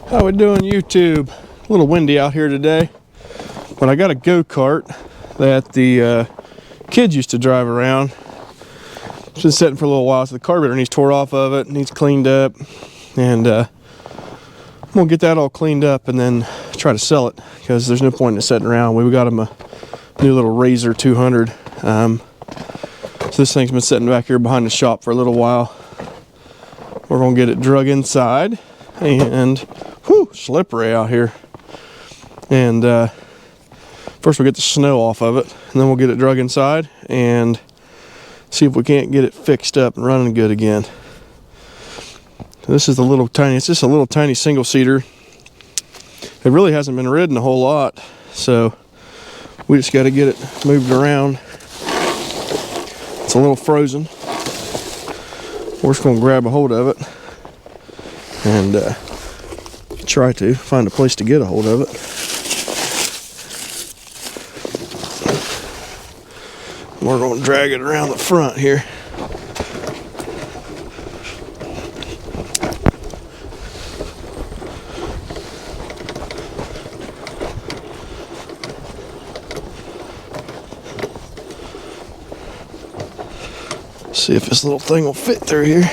How we doing, YouTube? A little windy out here today, but I got a go-kart that the kids used to drive around. It's been sitting for a little while, so the carburetor needs tore off of it, needs cleaned up, and I'm gonna get that all cleaned up and then try to sell it because there's no point in it sitting around. We got them a new little Razor 200. So this thing's been sitting back here behind the shop for a little while. We're gonna get it drug inside, and whew, slippery out here. And first we'll get the snow off of it, and then we'll get it drug inside and see if we can't get it fixed up and running good again. This is the little tiny, it's just a little tiny single seater. It really hasn't been ridden a whole lot, so we just got to get it moved around. It's a little frozen. We're just going to grab a hold of it and try to find a place to get a hold of it. We're going to drag it around the front here. See if this little thing will fit through here.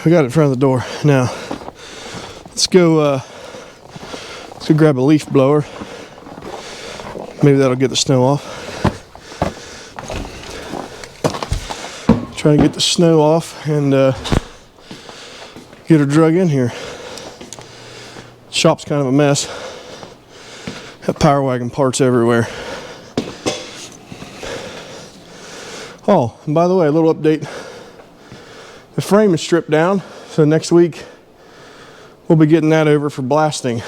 We got it in front of the door. Now, let's go grab a leaf blower. Maybe that'll get the snow off. Try to get the snow off and get her drug in here. Shop's kind of a mess. Got power wagon parts everywhere. Oh, and by the way, a little update. The frame is stripped down, so next week we'll be getting that over for blasting.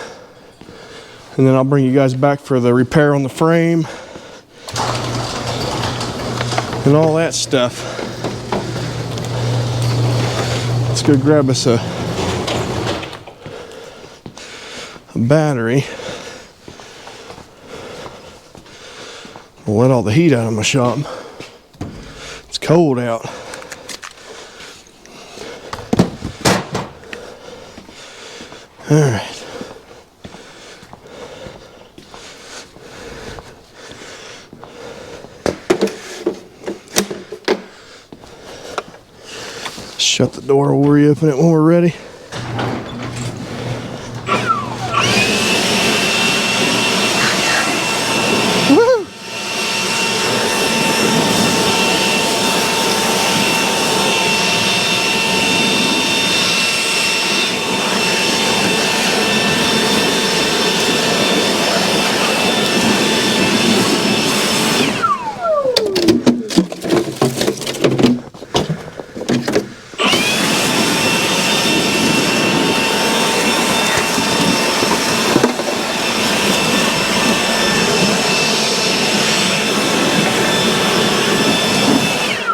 And then I'll bring you guys back for the repair on the frame and all that stuff. Let's go grab us a battery. We'll let all the heat out of my shop. It's cold out. All right. Shut the door, we'll reopen it when we're ready. Woo!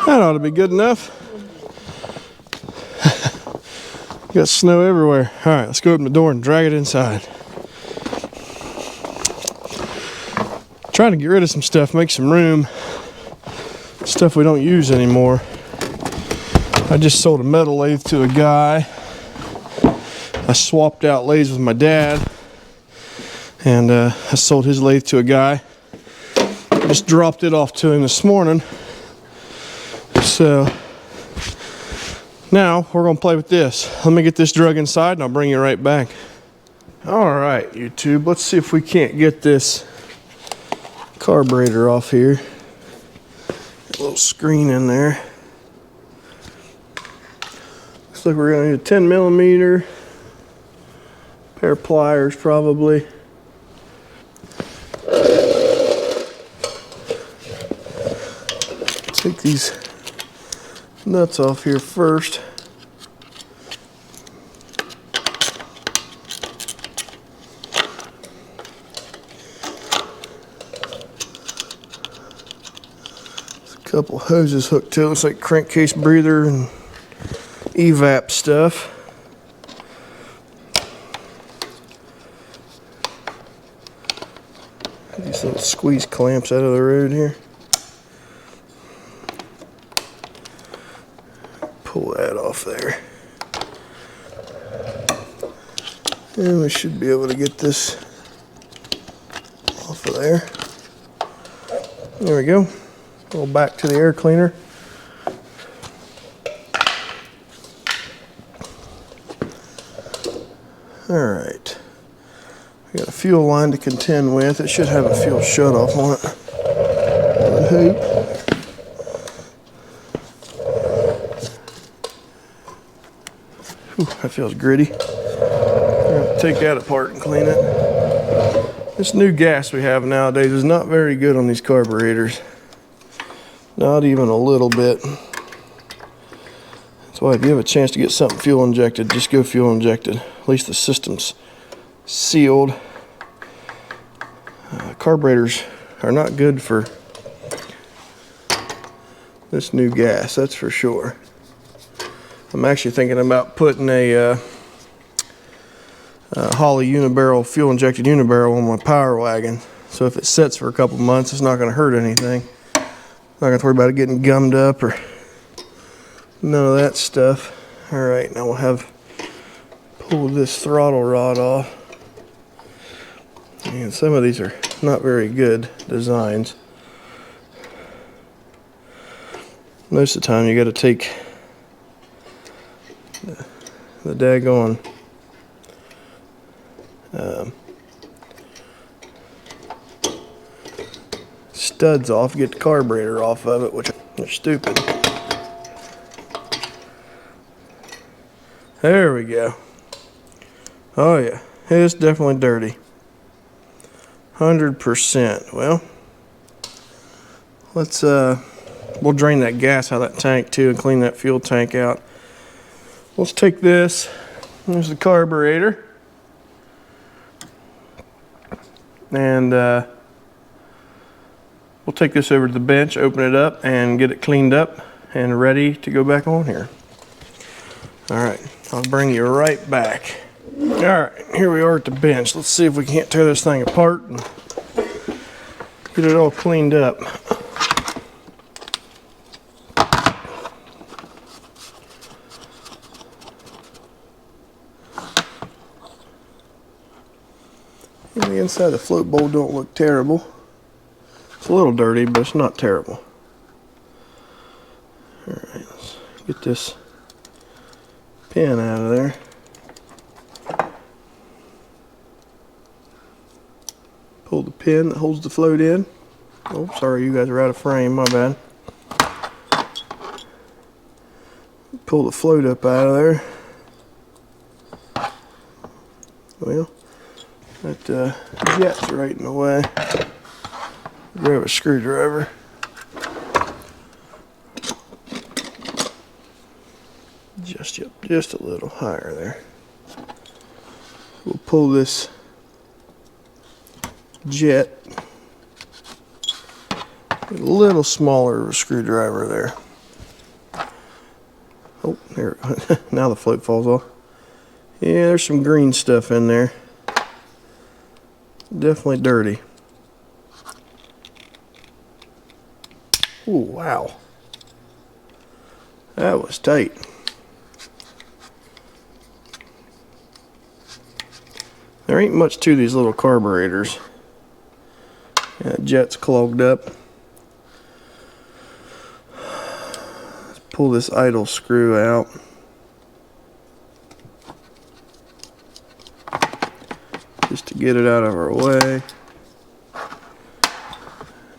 That ought to be good enough. Got snow everywhere. All right, let's go open the door and drag it inside. Trying to get rid of some stuff, make some room. Stuff we don't use anymore. I just sold a metal lathe to a guy. I swapped out lathes with my dad. And I sold his lathe to a guy. Just dropped it off to him this morning. So now we're gonna play with this. Let me get this drug inside and I'll bring you right back. All right, YouTube, let's see if we can't get this carburetor off here. A little screen in there. Looks like we're gonna need a 10mm, pair of pliers probably. Take these nuts off here first. There's a couple hoses hooked to it. Looks like crankcase breather and evap stuff. These little squeeze clamps out of the road here. Pull that off there. And we should be able to get this off of there. There we go. Go back to the air cleaner. Alright. We got a fuel line to contend with. It should have a fuel shutoff on it. I hope. Whew, that feels gritty. Take that apart and clean it. This new gas we have nowadays is not very good on these carburetors. Not even a little bit. That's why if you have a chance to get something fuel injected, just go fuel injected. At least the system's sealed. Carburetors are not good for this new gas, that's for sure. I'm actually thinking about putting a Holley unibarrel, fuel injected unibarrel on my power wagon. So if it sits for a couple months, it's not going to hurt anything. Not going to worry about it getting gummed up or none of that stuff. Alright, now we'll have pulled this throttle rod off. And some of these are not very good designs. Most of the time you got to take the daggone studs off, get the carburetor off of it, which are stupid. There we go. Oh yeah, it's definitely dirty. 100%. Well, let's we'll drain that gas out of that tank too and clean that fuel tank out. Let's take this. There's the carburetor. And we'll take this over to the bench, open it up, and get it cleaned up and ready to go back on here. Alright, I'll bring you right back. Alright, here we are at the bench. Let's see if we can't tear this thing apart and get it all cleaned up. The inside of the float bowl don't look terrible. It's a little dirty, but it's not terrible. Alright, let's get this pin out of there. Pull the pin that holds the float in. Oh, sorry, you guys are out of frame, my bad. Pull the float up out of there. Well, that jet's right in the way. Grab a screwdriver. Just a little higher there. We'll pull this jet with a little smaller of a screwdriver there. Oh, there. Now the float falls off. Yeah, there's some green stuff in there. Definitely dirty. Oh, wow. That was tight. There ain't much to these little carburetors. Yeah, jet's clogged up. Let's pull this idle screw out. Just to get it out of our way.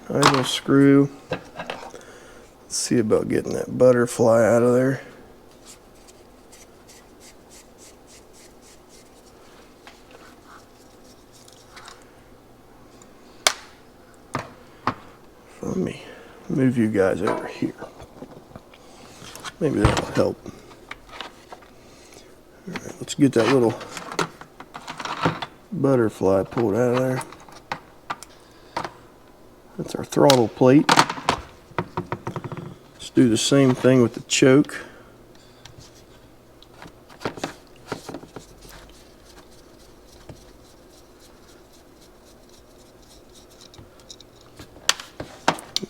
Idle screw. Let's see about getting that butterfly out of there. Let me move you guys over here. Maybe that'll help. Alright, let's get that little butterfly pulled out of there. That's our throttle plate. Let's do the same thing with the choke.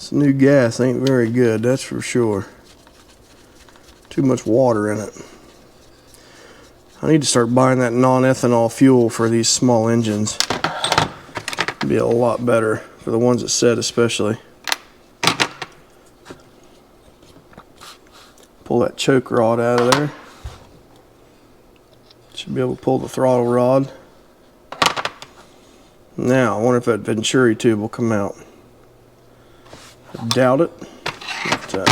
This new gas ain't very good, that's for sure. Too much water in it. I need to start buying that non-ethanol fuel for these small engines. It'd be a lot better for the ones that set especially. Pull that choke rod out of there. Should be able to pull the throttle rod. Now, I wonder if that Venturi tube will come out. I doubt it. But,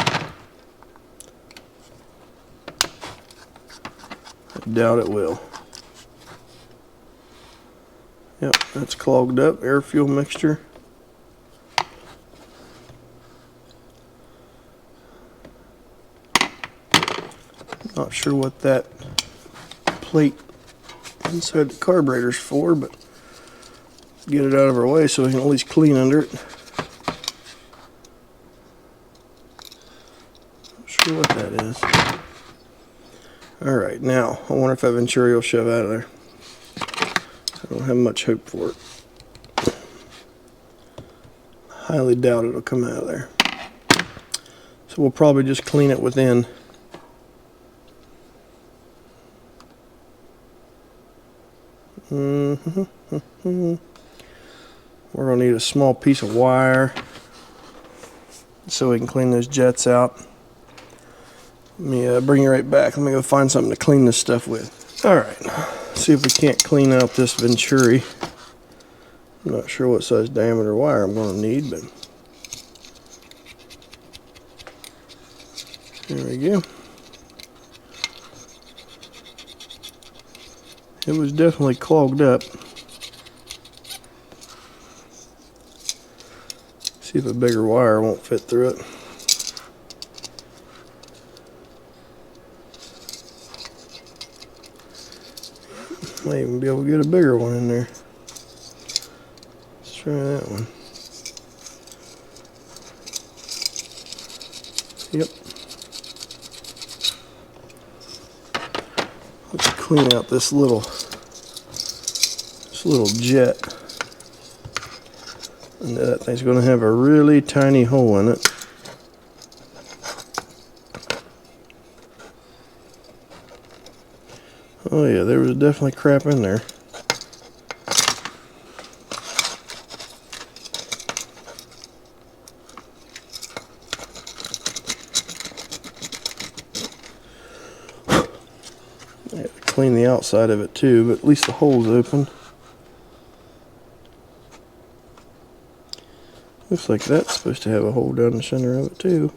I doubt it will. Yep, that's clogged up, air fuel mixture. Not sure what that plate inside the carburetor's for, but get it out of our way so we can at least clean under it. Not sure what that is. Alright, now I wonder if that Venturi will shove out of there. I don't have much hope for it. Highly doubt it'll come out of there. So we'll probably just clean it within. We're going to need a small piece of wire so we can clean those jets out. Let me bring you right back. Let me go find something to clean this stuff with. Alright, see if we can't clean out this Venturi. I'm not sure what size diameter wire I'm going to need, but there we go. It was definitely clogged up. See if a bigger wire won't fit through it. Might even be able to get a bigger one in there. Let's try that one. Yep. Let's clean out this little jet. And that thing's going to have a really tiny hole in it. Oh yeah, there was definitely crap in there. I have to clean the outside of it too, but at least the hole's open. Looks like that's supposed to have a hole down the center of it too.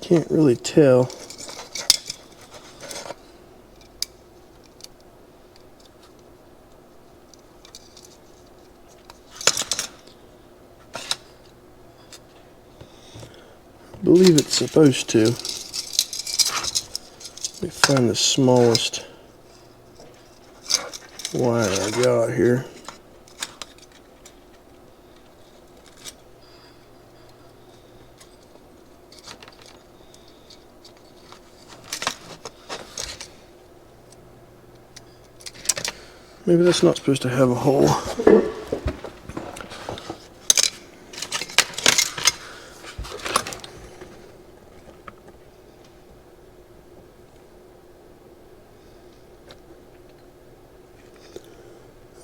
Can't really tell. I believe it's supposed to. Let me find the smallest wire I got here. Maybe that's not supposed to have a hole.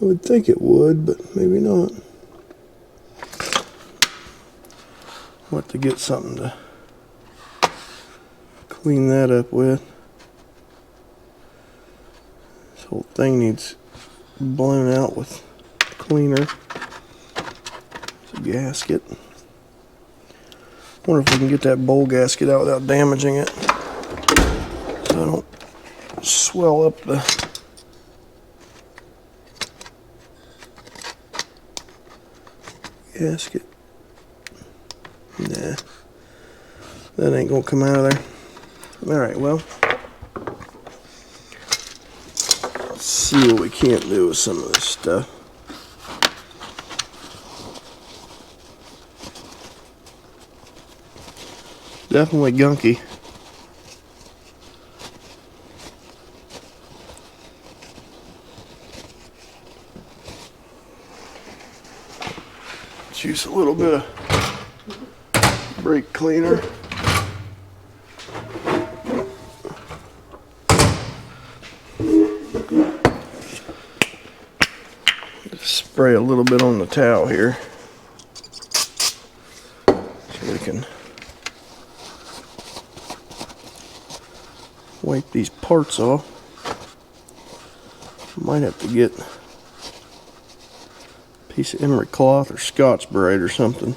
I would think it would, but maybe not. I'll have to get something to clean that up with. This whole thing needs blown out with cleaner. It's a gasket. Wonder if we can get that bowl gasket out without damaging it, so I don't swell up the gasket. Nah, that ain't gonna come out of there. Alright, well, let's see what we can't do with some of this stuff. definitely gunky. Let's use a little bit of brake cleaner. Spray a little bit on the towel here so we can wipe these parts off. Might have to get a piece of emery cloth or Scotch-Brite or something.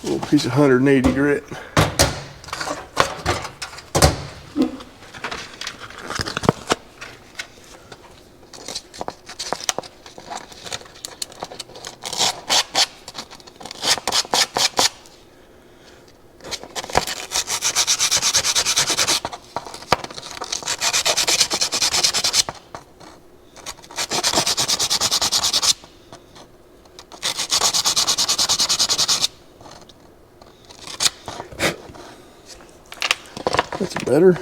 Little piece of 180 grit. That's better.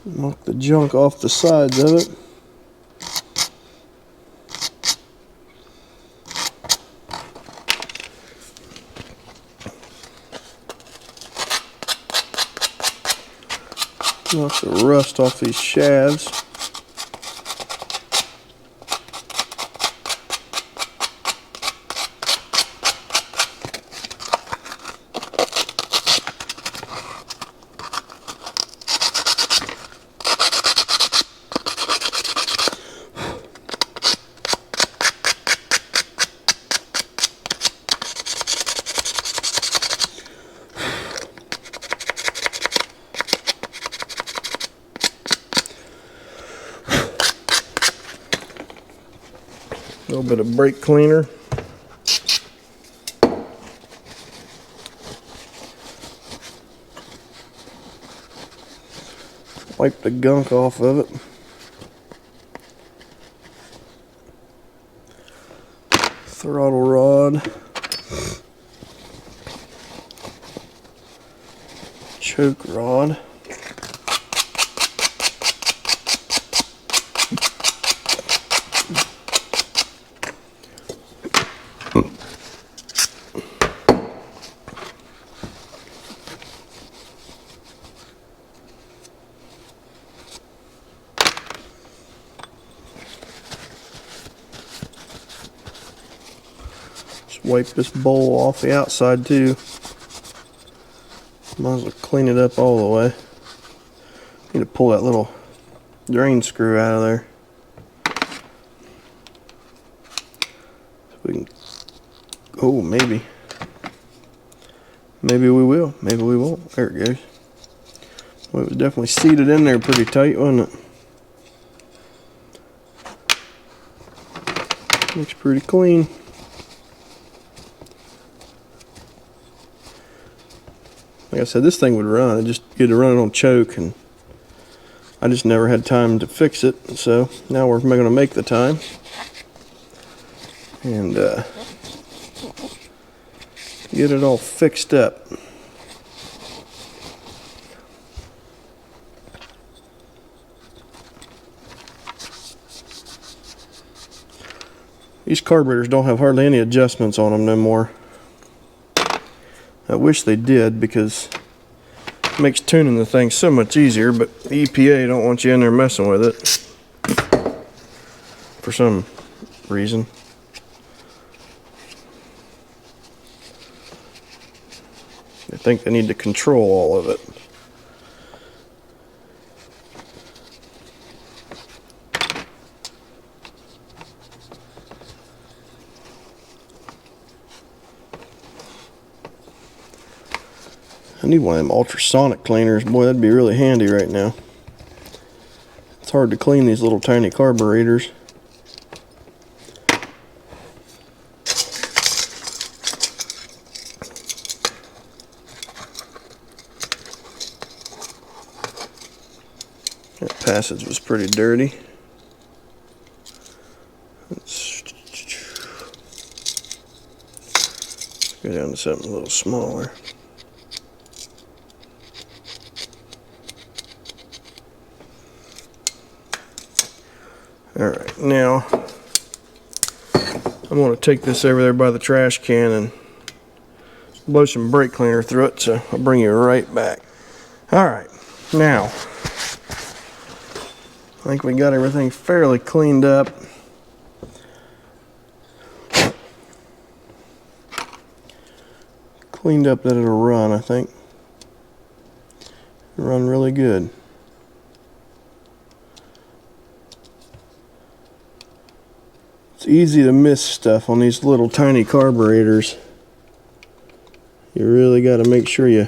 Knock the junk off the sides of it. Knock the rust off these shafts. A little bit of brake cleaner. Wipe the gunk off of it. Throttle rod. Choke rod. Wipe this bowl off the outside too. Might as well clean it up all the way. Need to pull that little drain screw out of there. So we can, oh, maybe we will, maybe we won't. There it goes. Well, it was definitely seated in there pretty tight, wasn't it? Looks pretty clean. Like I said, this thing would run. I just had to run it on choke, and I just never had time to fix it. So now we're going to make the time, and get it all fixed up. These carburetors don't have hardly any adjustments on them no more. I wish they did, because it makes tuning the thing so much easier, but the EPA don't want you in there messing with it for some reason. They think they need to control all of it. I need one of them ultrasonic cleaners. Boy, that'd be really handy right now. It's hard to clean these little tiny carburetors. That passage was pretty dirty. Let's go down to something a little smaller. Alright, now I'm going to take this over there by the trash can and blow some brake cleaner through it, so I'll bring you right back. Alright, now I think we got everything fairly cleaned up. Cleaned up that it'll run, I think. It'll run really good. It's easy to miss stuff on these little tiny carburetors. You really got to make sure you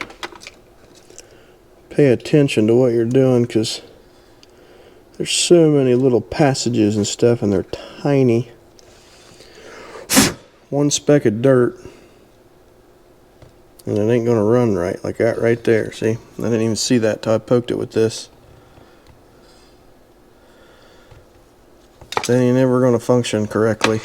pay attention to what you're doing, because there's so many little passages and stuff, and they're tiny. One speck of dirt and it ain't gonna run right, like that right there. See, I didn't even see that till I poked it with this. They ain't never gonna function correctly.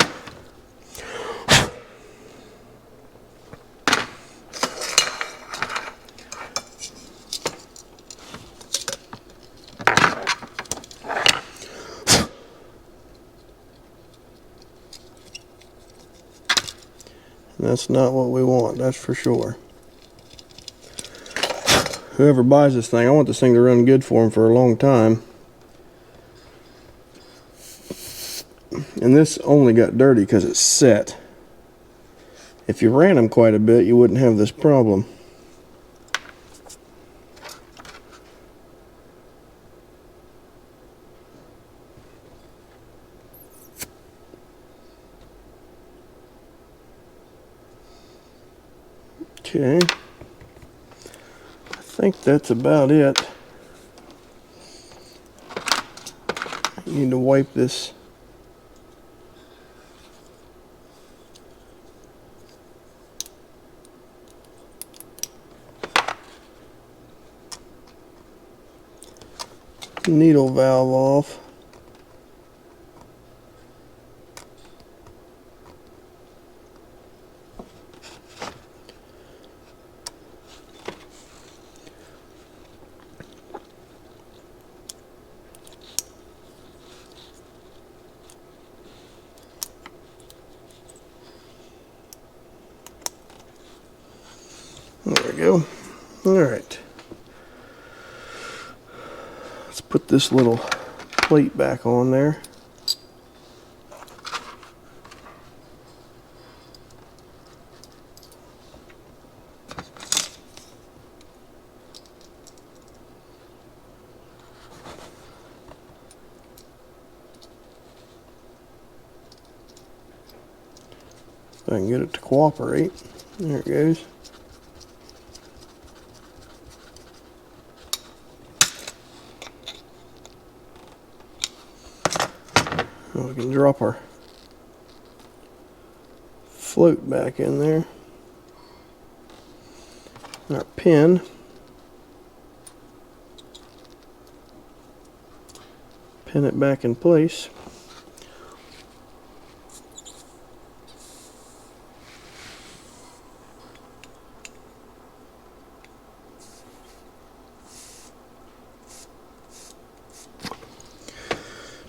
That's not what we want, that's for sure. Whoever buys this thing, I want this thing to run good for them for a long time. And this only got dirty because it's set. If you ran them quite a bit, you wouldn't have this problem. Okay, I think that's about it. I need to wipe this. Needle valve off. There we go. All right. Let's put this little plate back on there. If I can get it to cooperate. There it goes. We can drop our float back in there. And our pin. Pin it back in place.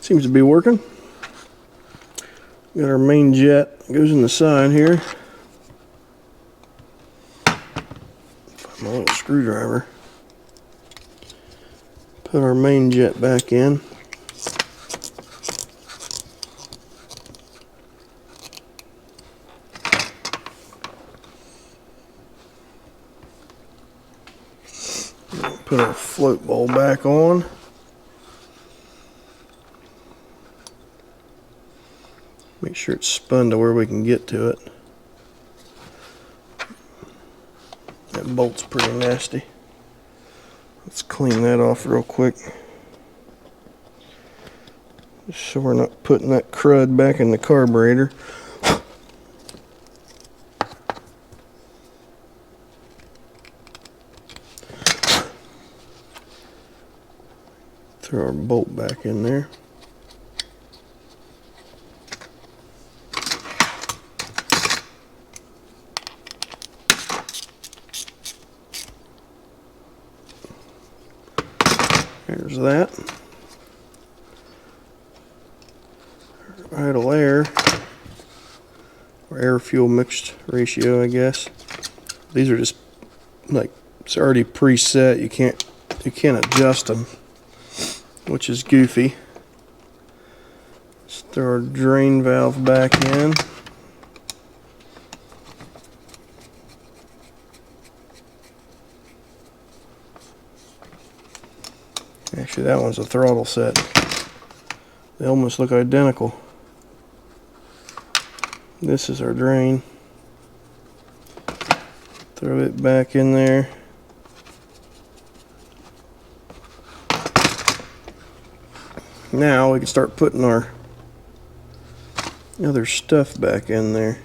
Seems to be working. Got our main jet, goes in the side here. Find my little screwdriver. Put our main jet back in. Put our float bowl back on. Make sure it's spun to where we can get to it. That bolt's pretty nasty. Let's clean that off real quick. Just so we're not putting that crud back in the carburetor. Throw our bolt back in there. There's that. Idle air, or air-fuel mixed ratio, I guess. These are just like, it's already preset. You can't adjust them, which is goofy. Let's throw our drain valve back in. Actually, that one's a throttle set. They almost look identical. This is our drain. Throw it back in there. Now we can start putting our other stuff back in there.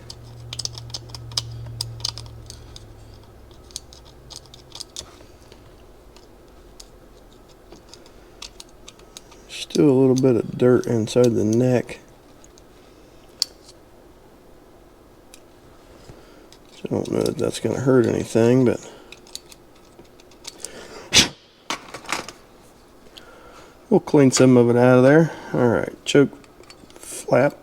Still a little bit of dirt inside the neck. I don't know that that's going to hurt anything, but we'll clean some of it out of there. Alright, choke flap.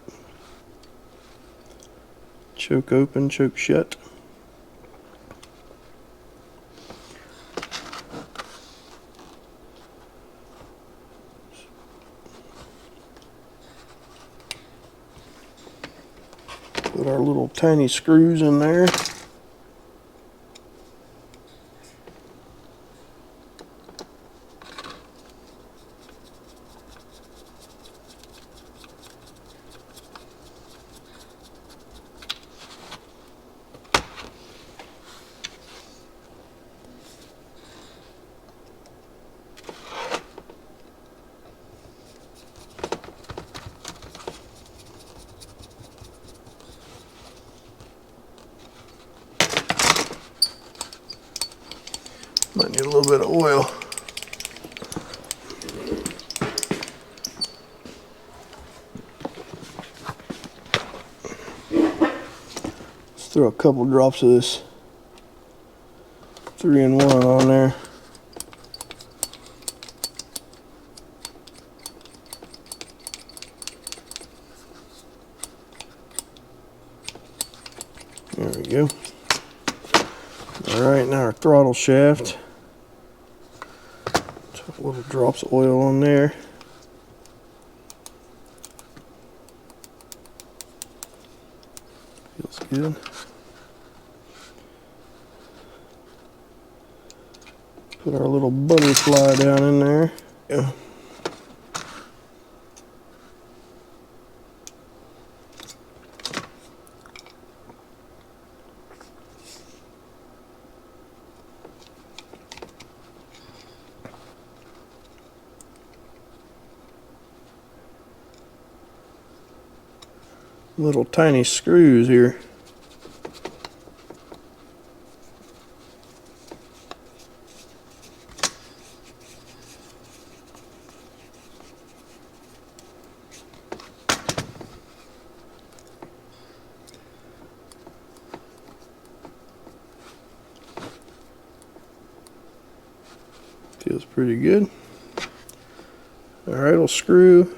Choke open, choke shut. Put our little tiny screws in there. Might need a little bit of oil. Let's throw a couple drops of this 3-in-1 on there. There we go. Alright, now our throttle shaft. Little drops of oil on there. Feels good. Put our little butterfly down in there. Yeah. Little tiny screws here. Feels pretty good. All right, we'll screw.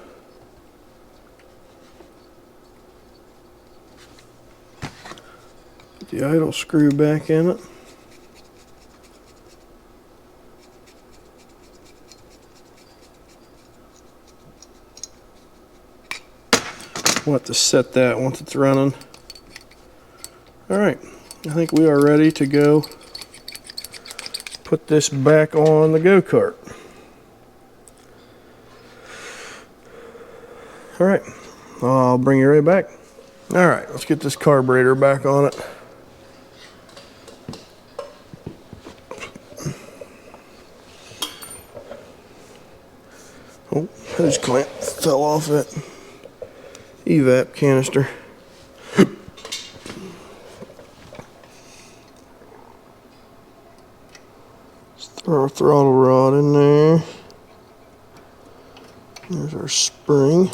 Put the idle screw back in it. We'll have to set that once it's running. All right, I think we are ready to go put this back on the go-kart. All right, I'll bring you right back. All right, let's get this carburetor back on it. Oh, hose clamp fell off that evap canister. Let's throw our throttle rod in there. There's our spring.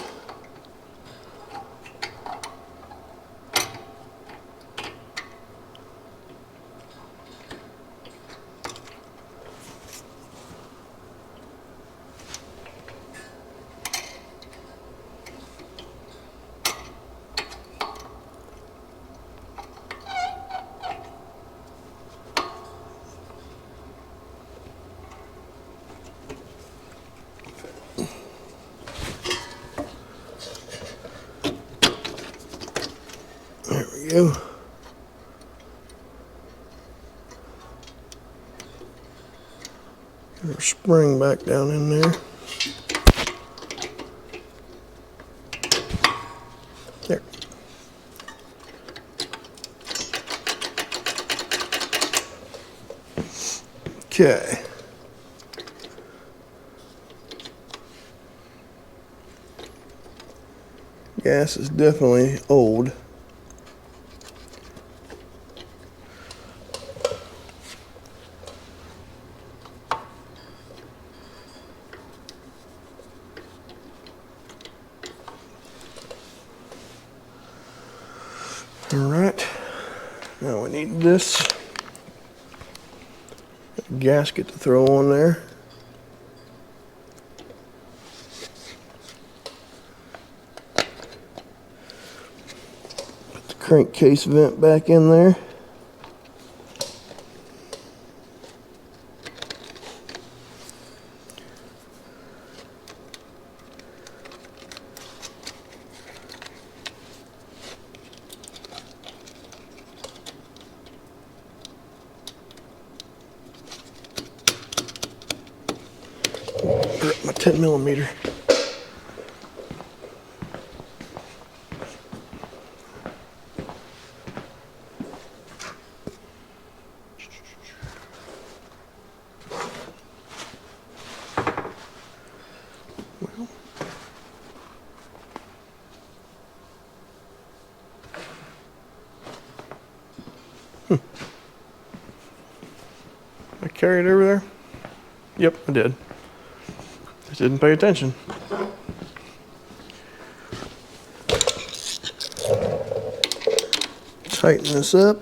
There we go. Get our spring back down in there. There. Okay. Gas is definitely old. All right, now we need this gasket to throw on there. Put the crankcase vent back in there. My 10mm. I carried it over there? Yep, I did. Just didn't pay attention. Tighten this up.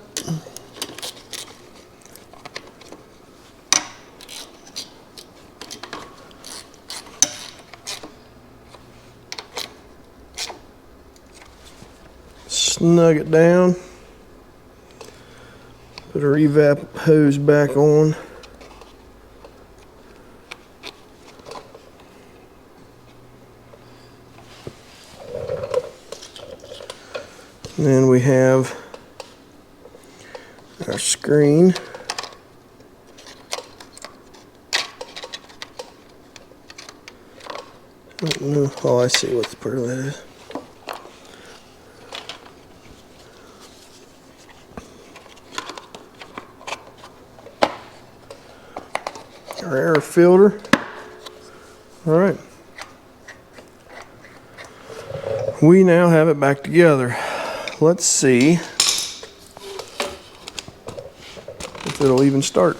Snug it down. Put our evap hose back on. And then we have our screen. Oh, I see what the part of that is. Our air filter. All right. We now have it back together. Let's see if it'll even start.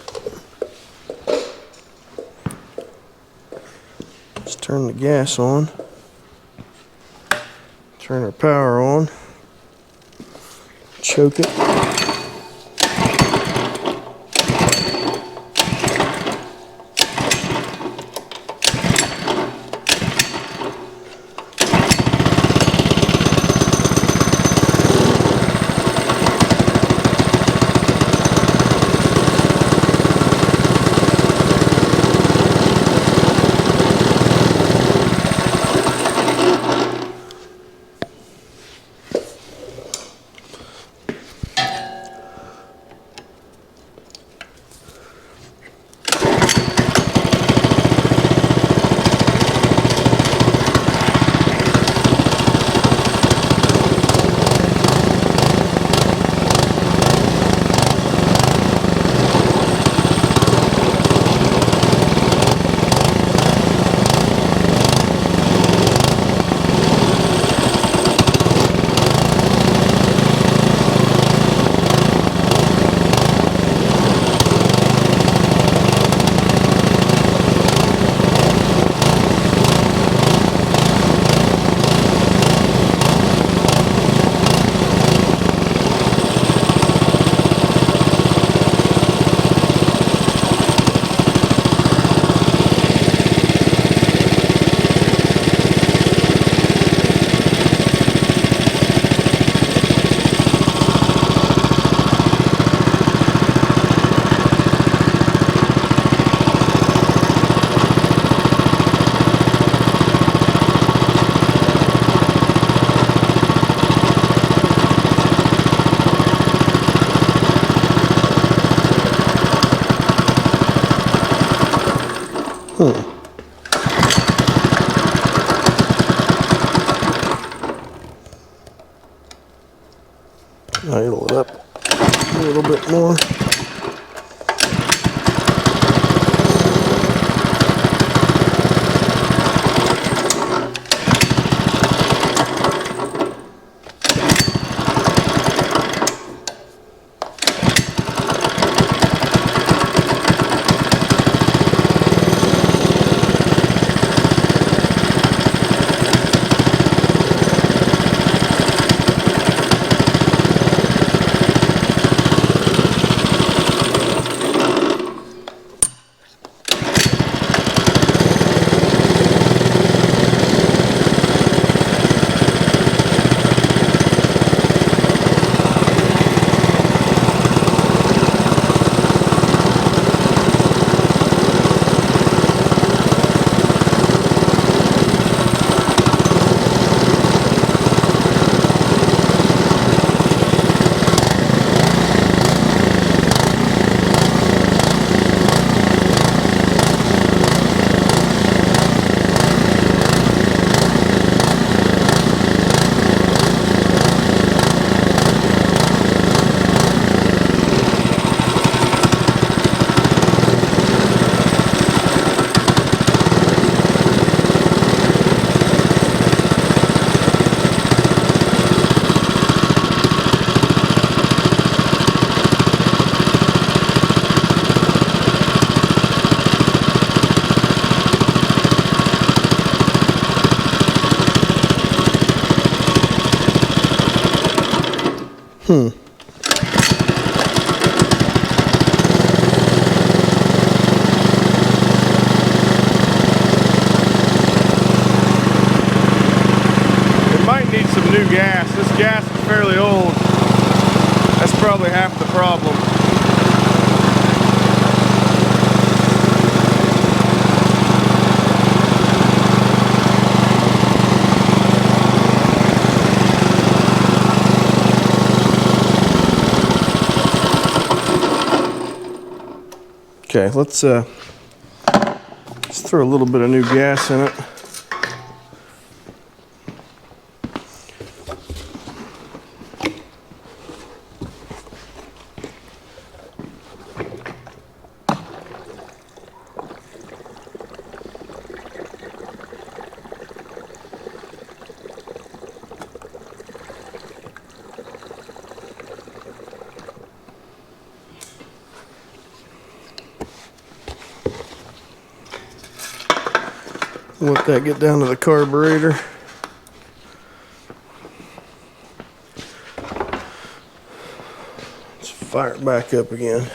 Let's turn the gas on. Turn our power on. Choke it. Idle it up a little bit more. It might need some new gas. This gas is fairly old. That's probably half the problem. Okay, let's throw a little bit of new gas in it. Let that get down to the carburetor. Let's fire it back up again.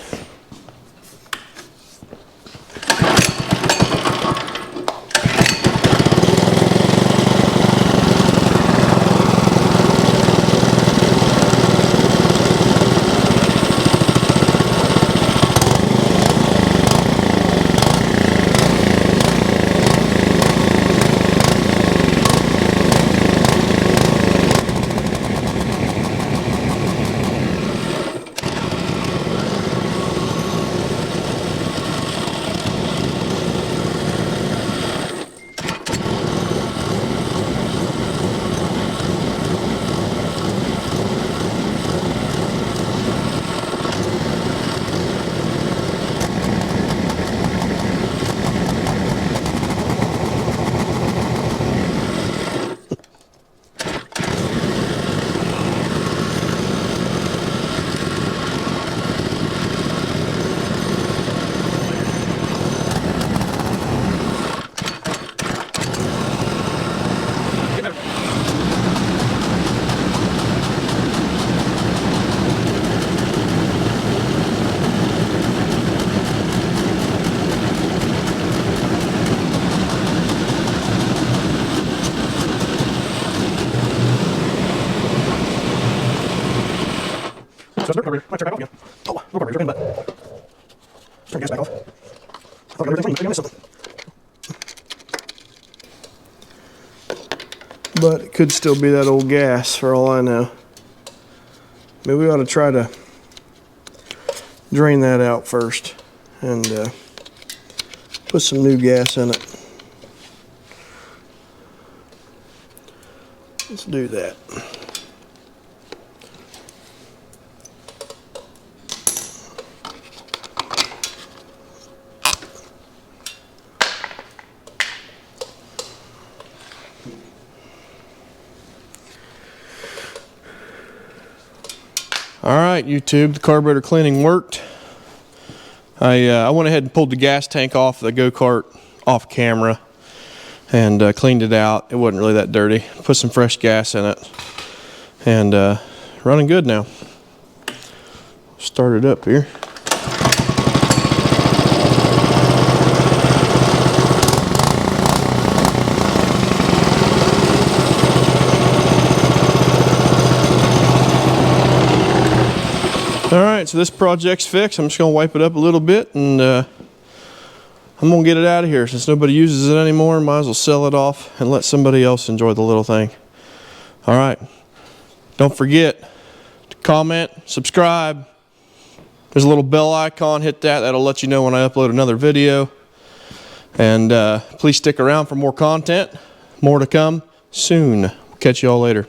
So it's carburetor. Might turn back off again. Oh, no carburetor in, but turn the gas back off. I thought everything's running. Maybe I missed something. But it could still be that old gas for all I know. Maybe we ought to try to drain that out first and put some new gas in it. Let's do that. All right, YouTube, the carburetor cleaning worked. I went ahead and pulled the gas tank off the go-kart off camera and cleaned it out. It wasn't really that dirty. Put some fresh gas in it and running good now. Start it up here. All right, so this project's fixed. I'm just gonna wipe it up a little bit and I'm gonna get it out of here. Since nobody uses it anymore, might as well sell it off and let somebody else enjoy the little thing. All right, don't forget to comment, subscribe. There's a little bell icon, hit that. That'll let you know when I upload another video. And please stick around for more content. More to come soon. Catch you all later.